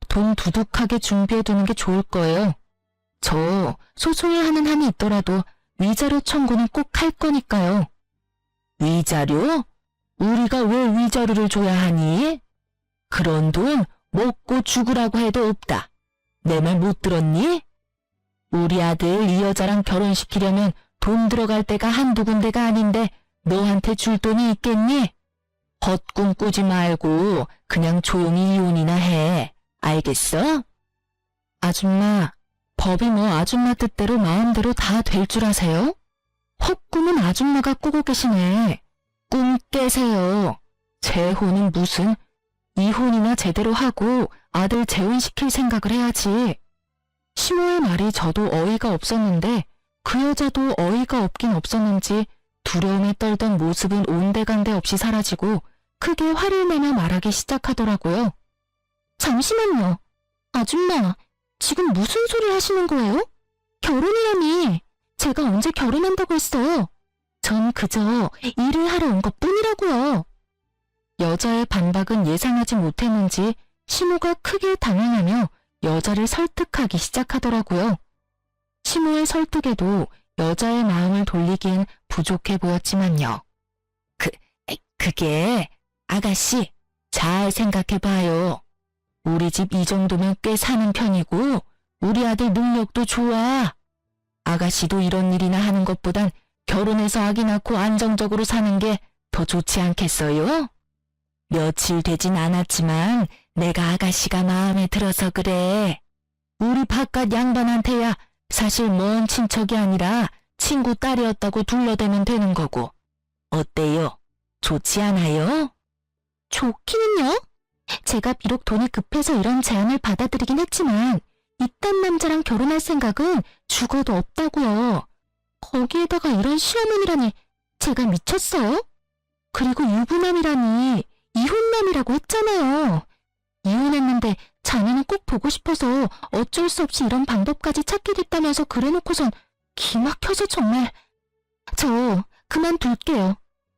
돈 두둑하게 준비해두는 게 좋을 거예요. 저 소송에 하는 한이 있더라도 위자료 청구는 꼭 할 거니까요. 위자료? 우리가 왜 위자료를 줘야 하니? 그런 돈 먹고 죽으라고 해도 없다. 내 말 못 들었니? 우리 아들 이 여자랑 결혼시키려면 돈 들어갈 데가 한두 군데가 아닌데 너한테 줄 돈이 있겠니? 헛꿈 꾸지 말고 그냥 조용히 이혼이나 해. 알겠어? 아줌마, 법이 뭐 아줌마 뜻대로 마음대로 다 될 줄 아세요? 헛꿈은 아줌마가 꾸고 계시네. 꿈 깨세요. 재혼은 무슨, 이혼이나 제대로 하고 아들 재혼시킬 생각을 해야지. 시모의 말이 저도 어이가 없었는데 그 여자도 어이가 없긴 없었는지 두려움에 떨던 모습은 온데간데 없이 사라지고 크게 화를 내며 말하기 시작하더라고요. 잠시만요. 아줌마, 지금 무슨 소리 하시는 거예요? 결혼이라니. 제가 언제 결혼한다고 했어요? 전 그저 일을 하러 온 것뿐이라고요. 여자의 반박은 예상하지 못했는지 시모가 크게 당황하며 여자를 설득하기 시작하더라고요. 시모의 설득에도 여자의 마음을 돌리기엔 부족해 보였지만요. 그게 아가씨 잘 생각해봐요. 우리 집 이 정도면 꽤 사는 편이고 우리 아들 능력도 좋아. 아가씨도 이런 일이나 하는 것보단 결혼해서 아기 낳고 안정적으로 사는 게 더 좋지 않겠어요? 며칠 되진 않았지만 내가 아가씨가 마음에 들어서 그래. 우리 바깥 양반한테야 사실 먼 친척이 아니라 친구 딸이었다고 둘러대면 되는 거고. 어때요? 좋지 않아요? 좋기는요? 제가 비록 돈이 급해서 이런 제안을 받아들이긴 했지만 이딴 남자랑 결혼할 생각은 죽어도 없다고요. 거기에다가 이런 시어머니라니 제가 미쳤어요? 그리고 유부남이라니 이혼남이라고 했잖아요. 이혼했는데 자네는 꼭 보고 싶어서 어쩔 수 없이 이런 방법까지 찾게 됐다면서 그래놓고선 기막혀서 정말. 저 그만둘게요.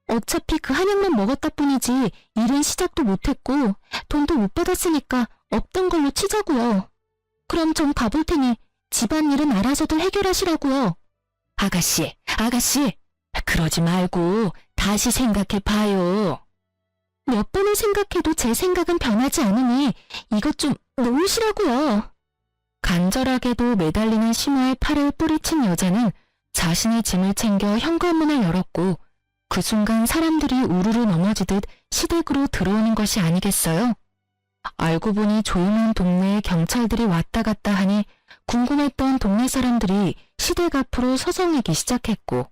어차피 그 한약만 먹었다 뿐이지 일은 시작도 못했고 돈도 못 받았으니까 없던 걸로 치자고요. 그럼 전 가볼 테니 집안일은 알아서들 해결하시라고요. 아가씨, 그러지 말고 다시 생각해봐요. 몇 번을 생각해도 제 생각은 변하지 않으니 이것 좀 놓으시라고요. 간절하게도 매달리는 시모의 팔을 뿌리친 여자는 자신의 짐을 챙겨 현관문을 열었고 그 순간 사람들이 우르르 넘어지듯 시댁으로 들어오는 것이 아니겠어요? 알고 보니 조용한 동네에 경찰들이 왔다 갔다 하니 궁금했던 동네 사람들이 시댁 앞으로 서성이기 시작했고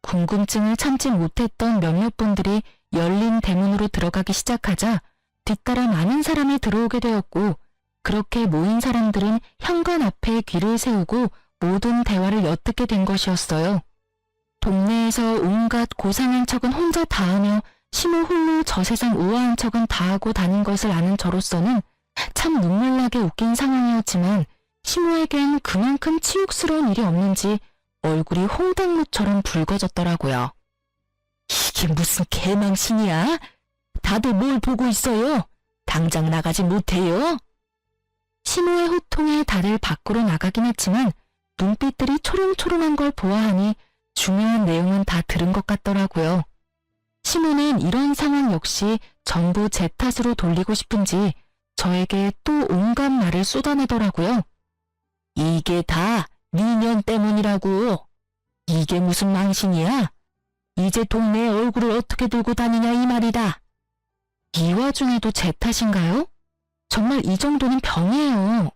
궁금증을 참지 못했던 몇몇 분들이 열린 대문으로 들어가기 시작하자 뒤따라 많은 사람이 들어오게 되었고 그렇게 모인 사람들은 현관 앞에 귀를 세우고 모든 대화를 엿듣게 된 것이었어요. 동네에서 온갖 고상한 척은 혼자 다 하며 시모 홀로 저 세상 우아한 척은 다 하고 다닌 것을 아는 저로서는 참 눈물나게 웃긴 상황이었지만 시모에겐 그만큼 치욕스러운 일이 없는지 얼굴이 홍당무처럼 붉어졌더라고요. 이게 무슨 개망신이야? 다들 뭘 보고 있어요? 당장 나가지 못해요? 시모의 호통에 다들 밖으로 나가긴 했지만 눈빛들이 초롱초롱한 걸 보아하니 중요한 내용은 다 들은 것 같더라고요. 시모는 이런 상황 역시 전부 제 탓으로 돌리고 싶은지 저에게 또 온갖 말을 쏟아내더라고요. 이게 다 니년 때문이라고. 이게 무슨 망신이야? 이제 동네에 얼굴을 어떻게 들고 다니냐 이 말이다. 이 와중에도 제 탓인가요? 정말 이 정도는 병이에요.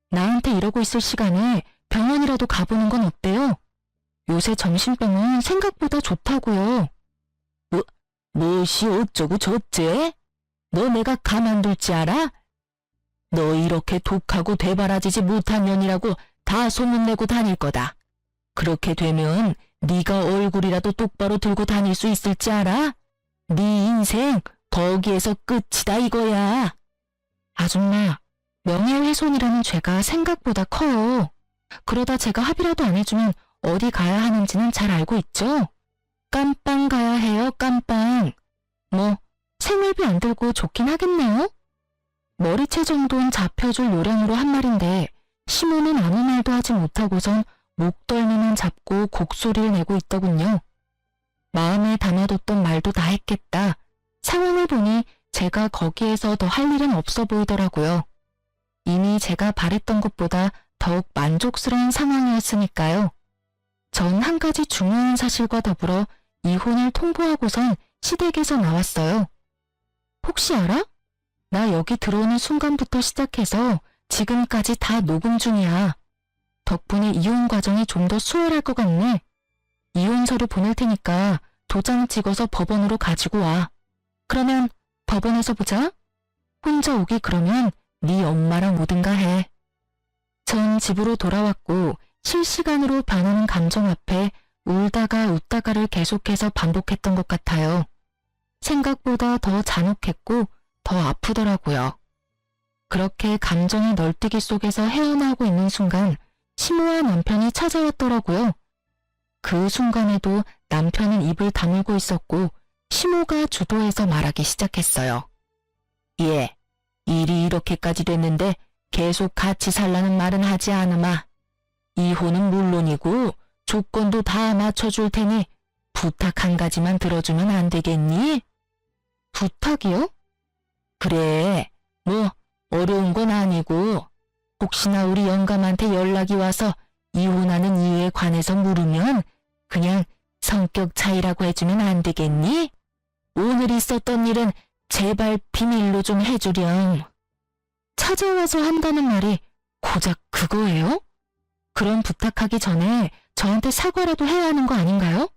나한테 이러고 있을 시간에 병원이라도 가보는 건 어때요? 요새 정신병은 생각보다 좋다고요. 무엇이 어쩌고 저째? 너 내가 가만둘지 알아? 너 이렇게 독하고 되바라지지 못한 년이라고 다 소문내고 다닐 거다. 그렇게 되면 네가 얼굴이라도 똑바로 들고 다닐 수 있을지 알아? 네 인생 거기에서 끝이다 이거야. 아줌마, 명예훼손이라는 죄가 생각보다 커요. 그러다 제가 합의라도 안 해주면 어디 가야 하는지는 잘 알고 있죠? 깜빵 가야 해요, 깜빵. 뭐 생활비 안 들고 좋긴 하겠네요? 머리채 정도는 잡혀줄 요량으로 한 말인데 시모는 아무 말도 하지 못하고선 목덜미만 잡고 곡소리를 내고 있더군요. 마음에 담아뒀던 말도 다 했겠다. 상황을 보니 제가 거기에서 더 할 일은 없어 보이더라고요. 이미 제가 바랬던 것보다 더욱 만족스러운 상황이었으니까요. 전 한 가지 중요한 사실과 더불어 이혼을 통보하고선 시댁에서 나왔어요. 혹시 알아? 나 여기 들어오는 순간부터 시작해서 지금까지 다 녹음 중이야. 덕분에 이혼 과정이 좀 더 수월할 것 같네. 이혼서를 보낼 테니까 도장 찍어서 법원으로 가지고 와. 그러면 법원에서 보자. 혼자 오기 그러면 네 엄마랑 오든가 해. 전 집으로 돌아왔고 실시간으로 변하는 감정 앞에 울다가 웃다가를 계속해서 반복했던 것 같아요. 생각보다 더 잔혹했고 더 아프더라고요. 그렇게 감정의 널뛰기 속에서 헤어나오고 있는 순간 시모와 남편이 찾아왔더라고요. 그 순간에도 남편은 입을 다물고 있었고 시모가 주도해서 말하기 시작했어요. 예, 일이 이렇게까지 됐는데 계속 같이 살라는 말은 하지 않으마. 이혼은 물론이고 조건도 다 맞춰줄 테니 부탁 한 가지만 들어주면 안 되겠니? 부탁이요? 그래, 뭐 어려운 건 아니고 혹시나 우리 영감한테 연락이 와서 이혼하는 이유에 관해서 물으면 그냥 성격 차이라고 해주면 안 되겠니? 오늘 있었던 일은 제발 비밀로 좀 해주렴. 찾아와서 한다는 말이 고작 그거예요? 그럼 부탁하기 전에 저한테 사과라도 해야 하는 거 아닌가요?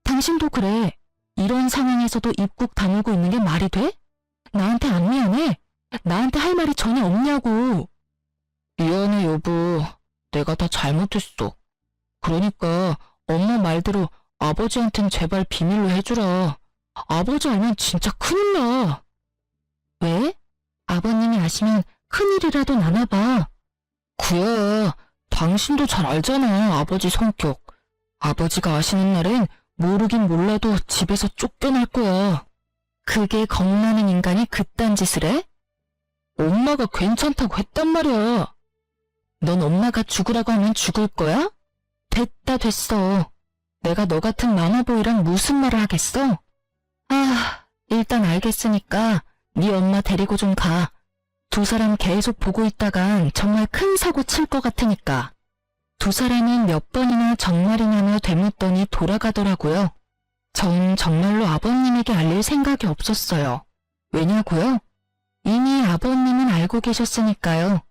당신도 그래. 이런 상황에서도 입국 다물고 있는 게 말이 돼? 나한테 안 미안해? 나한테 할 말이 전혀 없냐고. 미안해 여보. 내가 다 잘못했어. 그러니까 엄마 말대로 아버지한텐 제발 비밀로 해주라. 아버지 알면 진짜 큰일 나. 왜? 아버님이 아시면 큰일이라도 나나 봐. 그야, 당신도 잘 알잖아, 아버지 성격. 아버지가 아시는 날엔 모르긴 몰라도 집에서 쫓겨날 거야. 그게 겁나는 인간이 그딴 짓을 해? 엄마가 괜찮다고 했단 말이야. 넌 엄마가 죽으라고 하면 죽을 거야? 됐다 됐어. 내가 너 같은 마마보이랑 무슨 말을 하겠어? 아, 일단 알겠으니까 네 엄마 데리고 좀 가. 두 사람 계속 보고 있다간 정말 큰 사고 칠 것 같으니까. 두 사람은 몇 번이나 정말이냐며 되묻더니 돌아가더라고요. 전 정말로 아버님에게 알릴 생각이 없었어요. 왜냐고요? 이미 아버님은 알고 계셨으니까요.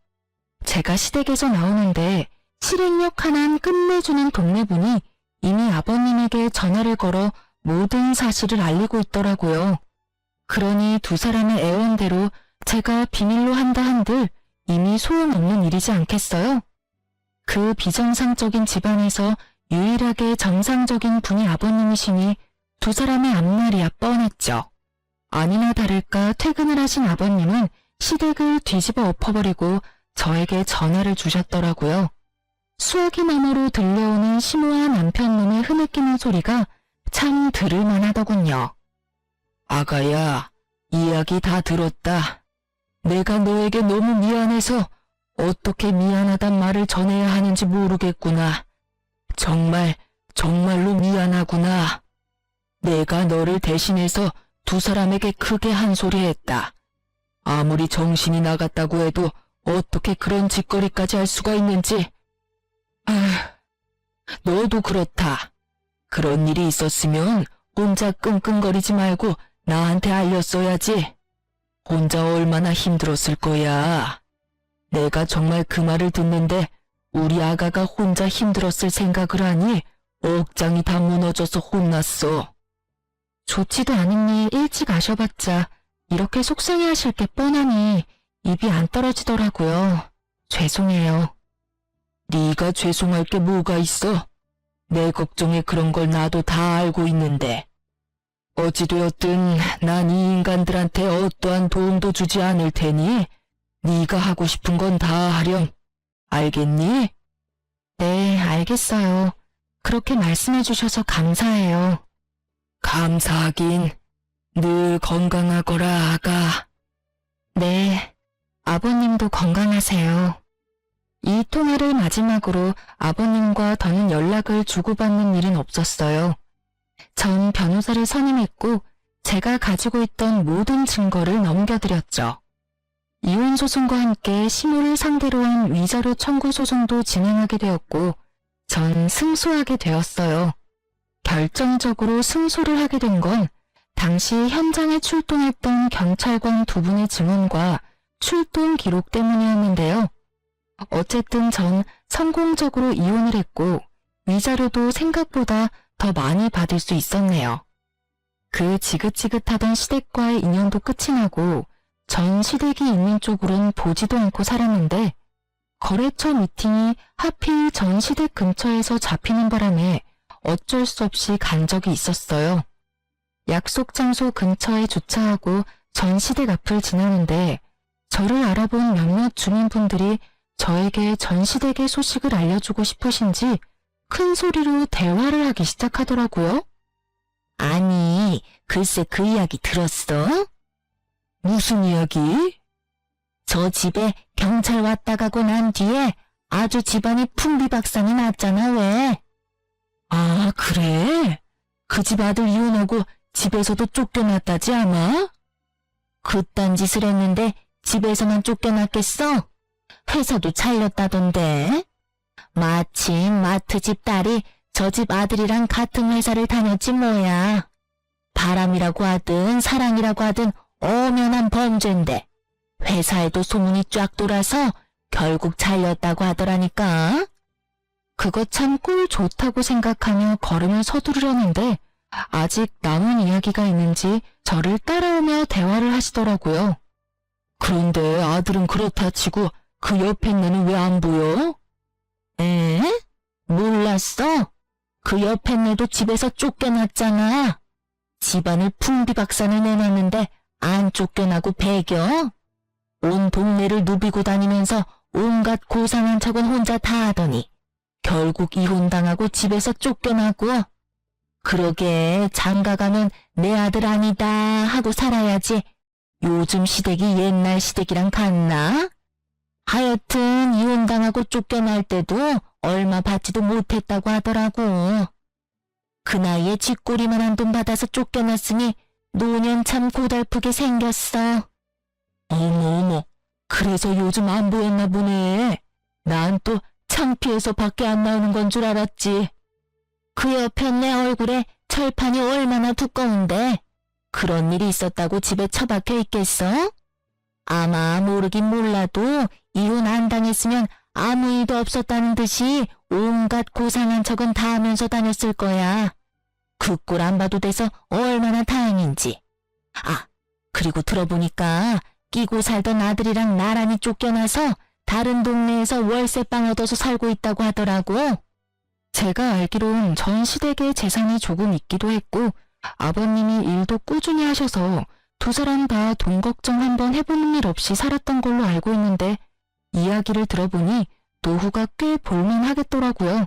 제가 시댁에서 나오는데 실행력 하나는 끝내주는 동네분이 이미 아버님에게 전화를 걸어 모든 사실을 알리고 있더라고요. 그러니 두 사람의 애원대로 제가 비밀로 한다 한들 이미 소용없는 일이지 않겠어요? 그 비정상적인 집안에서 유일하게 정상적인 분이 아버님이시니 두 사람의 앞날이야 뻔했죠. 아니나 다를까 퇴근을 하신 아버님은 시댁을 뒤집어 엎어버리고 저에게 전화를 주셨더라고요. 수화기 너머로 들려오는 심오한 남편놈의 흐느끼는 소리가 참 들을만 하더군요. 아가야, 이야기 다 들었다. 내가 너에게 너무 미안해서 어떻게 미안하단 말을 전해야 하는지 모르겠구나. 정말로 미안하구나. 내가 너를 대신해서 두 사람에게 크게 한 소리 했다. 아무리 정신이 나갔다고 해도 어떻게 그런 짓거리까지 할 수가 있는지. 너도 그렇다. 그런 일이 있었으면 혼자 끙끙거리지 말고 나한테 알렸어야지. 혼자 얼마나 힘들었을 거야. 내가 정말 그 말을 듣는데 우리 아가가 혼자 힘들었을 생각을 하니 억장이 다 무너져서 혼났어. 좋지도 않은 일 일찍 아셔봤자 이렇게 속상해하실 게 뻔하니 입이 안 떨어지더라고요. 죄송해요. 네가 죄송할 게 뭐가 있어? 내 걱정에 그런 걸 나도 다 알고 있는데. 어찌되었든 난 이 인간들한테 어떠한 도움도 주지 않을 테니 네가 하고 싶은 건 다 하렴. 알겠니? 네, 알겠어요. 그렇게 말씀해 주셔서 감사해요. 감사하긴. 늘 건강하거라, 아가. 네, 아버님도 건강하세요. 이 통화를 마지막으로 아버님과 더는 연락을 주고받는 일은 없었어요. 전 변호사를 선임했고 제가 가지고 있던 모든 증거를 넘겨드렸죠. 이혼 소송과 함께 시모를 상대로 한 위자료 청구 소송도 진행하게 되었고 전 승소하게 되었어요. 결정적으로 승소를 하게 된 건 당시 현장에 출동했던 경찰관 두 분의 증언과 출동 기록 때문이었는데요. 어쨌든 전 성공적으로 이혼을 했고 위자료도 생각보다 더 많이 받을 수 있었네요. 그 지긋지긋하던 시댁과의 인연도 끝이 나고 전 시댁이 있는 쪽으론 보지도 않고 살았는데 거래처 미팅이 하필 전 시댁 근처에서 잡히는 바람에 어쩔 수 없이 간 적이 있었어요. 약속 장소 근처에 주차하고 전 시댁 앞을 지나는데 저를 알아본 몇몇 주민분들이 저에게 전 시댁의 소식을 알려주고 싶으신지 큰 소리로 대화를 하기 시작하더라고요. 아니, 글쎄 그 이야기 들었어? 무슨 이야기? 저 집에 경찰 왔다 가고 난 뒤에 아주 집안이 풍비박산이 났잖아, 왜? 아, 그래? 그 집 아들 이혼하고 집에서도 쫓겨났다지 아마? 그딴 짓을 했는데 집에서만 쫓겨났겠어? 회사도 잘렸다던데. 마침 마트 집 딸이 저 집 아들이랑 같은 회사를 다녔지 뭐야. 바람이라고 하든 사랑이라고 하든 엄연한 범죄인데 회사에도 소문이 쫙 돌아서 결국 잘렸다고 하더라니까. 그거 참 꿀 좋다고 생각하며 걸음을 서두르려는데 아직 남은 이야기가 있는지 저를 따라오며 대화를 하시더라고요. 그런데 아들은 그렇다 치고 그 옆에 있는 왜 안 보여? 에? 몰랐어? 그 옆에 애도 집에서 쫓겨났잖아. 집안을 풍비박산을 내놨는데 안 쫓겨나고 배겨? 온 동네를 누비고 다니면서 온갖 고상한 척은 혼자 다 하더니 결국 이혼당하고 집에서 쫓겨나고. 그러게 장가가면 내 아들 아니다 하고 살아야지. 요즘 시댁이 옛날 시댁이랑 같나? 하여튼 이혼당하고 쫓겨날 때도 얼마 받지도 못했다고 하더라고. 그 나이에 쥐꼬리만한 돈 받아서 쫓겨났으니 노년 참 고달프게 생겼어. 어머, 그래서 요즘 안 보였나 보네. 난 또 창피해서 밖에 안 나오는 건 줄 알았지. 그 옆에 내 얼굴에 철판이 얼마나 두꺼운데 그런 일이 있었다고 집에 처박혀 있겠어? 아마 모르긴 몰라도 이혼 안 당했으면 아무 일도 없었다는 듯이 온갖 고상한 척은 다 하면서 다녔을 거야. 그 꼴 안 봐도 돼서 얼마나 다행인지. 아, 그리고 들어보니까 끼고 살던 아들이랑 나란히 쫓겨나서 다른 동네에서 월세방 얻어서 살고 있다고 하더라고. 제가 알기론 전 시댁에 재산이 조금 있기도 했고 아버님이 일도 꾸준히 하셔서 두 사람 다 돈 걱정 한번 해보는 일 없이 살았던 걸로 알고 있는데 이야기를 들어보니 노후가 꽤 볼만하겠더라고요.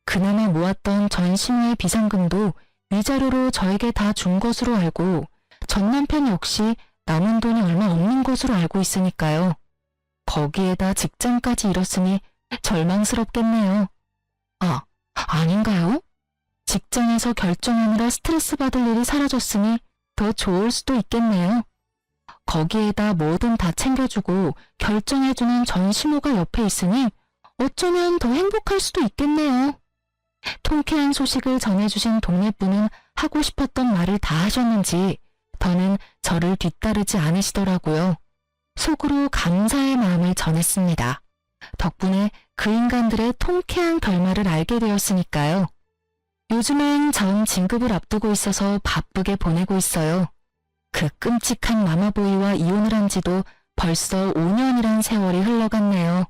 그나마 모았던 전 시누의 비상금도 위자료로 저에게 다 준 것으로 알고 전 남편 역시 남은 돈이 얼마 없는 것으로 알고 있으니까요. 거기에다 직장까지 잃었으니 절망스럽겠네요. 아, 아닌가요? 직장에서 결정하느라 스트레스 받을 일이 사라졌으니 더 좋을 수도 있겠네요. 거기에다 뭐든 다 챙겨주고 결정해주는 전 시모가 옆에 있으니 어쩌면 더 행복할 수도 있겠네요. 통쾌한 소식을 전해주신 동네분은 하고 싶었던 말을 다 하셨는지 더는 저를 뒤따르지 않으시더라고요. 속으로 감사의 마음을 전했습니다. 덕분에 그 인간들의 통쾌한 결말을 알게 되었으니까요. 요즘엔 전 진급을 앞두고 있어서 바쁘게 보내고 있어요. 그 끔찍한 마마보이와 이혼을 한 지도 벌써 5년이란 세월이 흘러갔네요.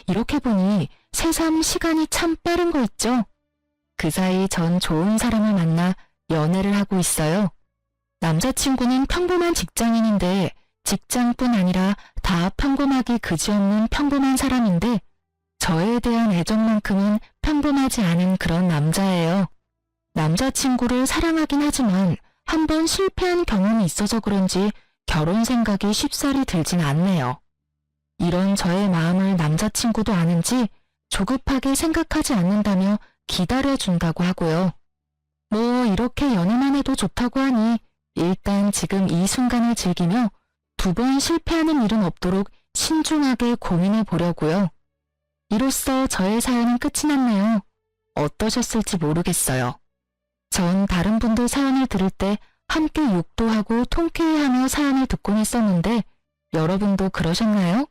이렇게 보니 새삼 시간이 참 빠른 거 있죠? 그 사이 전 좋은 사람을 만나 연애를 하고 있어요. 남자친구는 평범한 직장인인데 직장뿐 아니라 다 평범하기 그지없는 평범한 사람인데 저에 대한 애정만큼은 평범하지 않은 그런 남자예요. 남자친구를 사랑하긴 하지만 한번 실패한 경험이 있어서 그런지 결혼 생각이 쉽사리 들진 않네요. 이런 저의 마음을 남자친구도 아는지 조급하게 생각하지 않는다며 기다려준다고 하고요. 뭐 이렇게 연애만 해도 좋다고 하니 일단 지금 이 순간을 즐기며 2번 실패하는 일은 없도록 신중하게 고민해 보려고요. 이로써 저의 사연은 끝이 났네요. 어떠셨을지 모르겠어요. 전 다른 분들 사연을 들을 때 함께 욕도 하고 통쾌해하며 사연을 듣곤 했었는데 여러분도 그러셨나요?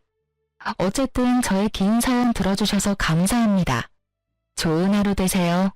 어쨌든 저의 긴 사연 들어주셔서 감사합니다. 좋은 하루 되세요.